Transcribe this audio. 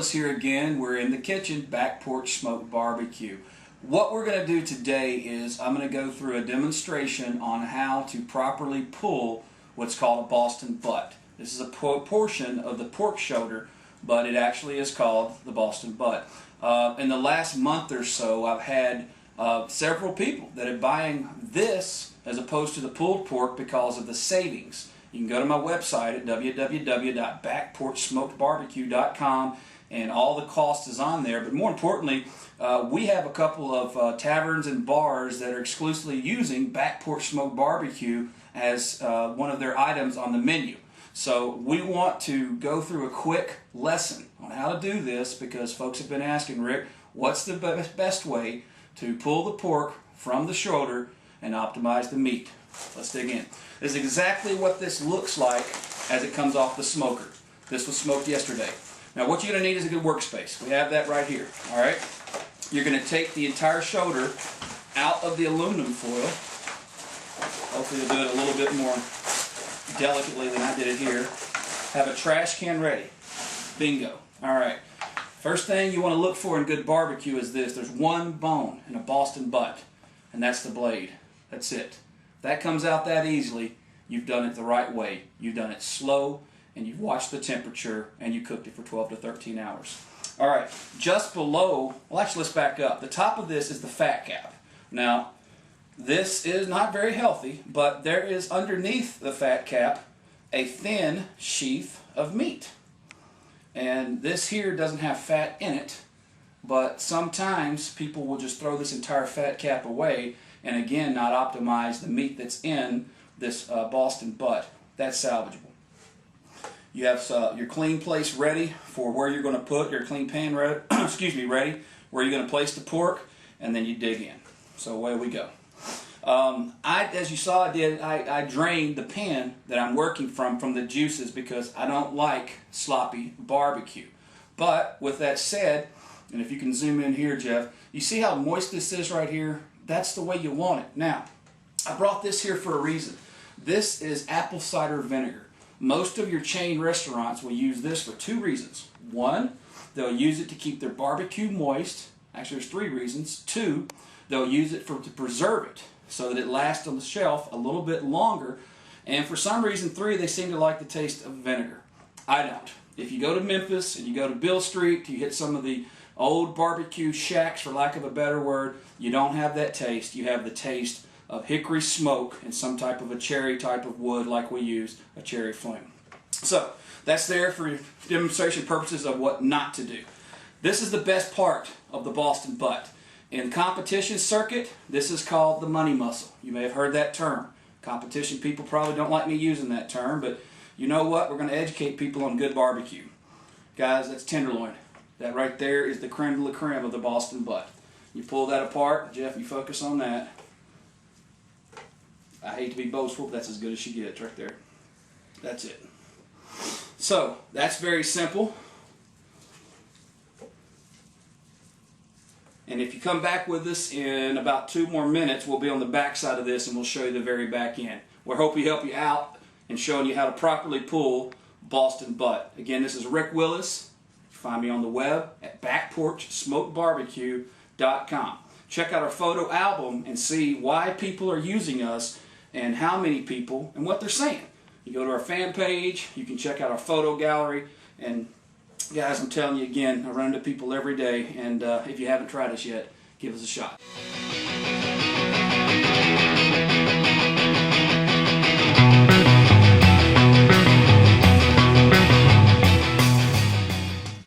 Willis here again. We're in the kitchen, Back Porch Smoked Barbecue. What we're going to do today is I'm going to go through a demonstration on how to properly pull what's called a Boston butt. This is a portion of the pork shoulder, but it actually is called the Boston butt. In the last month or so, I've had several people that are buying this as opposed to the pulled pork because of the savings. You can go to my website at www.backporchsmokedbarbecue.com, and all the cost is on there. But more importantly, we have a couple of taverns and bars that are exclusively using Back Porch Smoked Barbecue as one of their items on the menu. So we want to go through a quick lesson on how to do this because folks have been asking, Rick, what's the best way to pull the pork from the shoulder and optimize the meat? Let's dig in. This is exactly what this looks like as it comes off the smoker. This was smoked yesterday. Now what you're going to need is a good workspace. We have that right here. All right. You're going to take the entire shoulder out of the aluminum foil. Hopefully you'll do it a little bit more delicately than I did it here. Have a trash can ready. Bingo. All right. First thing you want to look for in good barbecue is this. There's one bone in a Boston butt, and that's the blade. That's it. If that comes out that easily, you've done it the right way. You've done it slow, and you've watched the temperature, and you cooked it for 12 to 13 hours. All right. Just below, well, actually, let's back up. The top of this is the fat cap. Now, this is not very healthy, but there is underneath the fat cap a thin sheath of meat. And this here doesn't have fat in it, but sometimes people will just throw this entire fat cap away and again not optimize the meat that's in this Boston butt. That's salvageable. You have your clean place ready for where you're going to put your clean pan ready, ready where you're going to place the pork, and then you dig in. So away we go. As you saw, I drained the pan that I'm working from the juices because I don't like sloppy barbecue. But with that said, and if you can zoom in here, Jeff, you see how moist this is right here? That's the way you want it. Now, I brought this here for a reason. This is apple cider vinegar. Most of your chain restaurants will use this for two reasons. One, they'll use it to keep their barbecue moist. Actually, there's three reasons. Two, they'll use it to preserve it, so that it lasts on the shelf a little bit longer. And for some reason, three, they seem to like the taste of vinegar. I don't. If you go to Memphis and you go to Bill Street, you hit some of the old barbecue shacks, for lack of a better word, you don't have that taste. You have the taste of hickory smoke and some type of a cherry type of wood like we use, a cherry flame. So that's there for demonstration purposes of what not to do. This is the best part of the Boston butt. In competition circuit, this is called the money muscle. You may have heard that term. Competition people probably don't like me using that term, but you know what? We're going to educate people on good barbecue. Guys, that's tenderloin. That right there is the creme de la creme of the Boston butt. You pull that apart. Jeff, you focus on that. I hate to be boastful, but that's as good as she gets right there. That's it. So, that's very simple. And if you come back with us in about 2 more minutes, we'll be on the back side of this and we'll show you the very back end. We're hoping to help you out in showing you how to properly pull Boston butt. Again, this is Rick Willis. Find me on the web at backporchsmokedbarbecue.com. Check out our photo album and see why people are using us and how many people and what they're saying. You go to our fan page, you can check out our photo gallery, and guys, I'm telling you again, I run into people every day, and if you haven't tried us yet, give us a shot.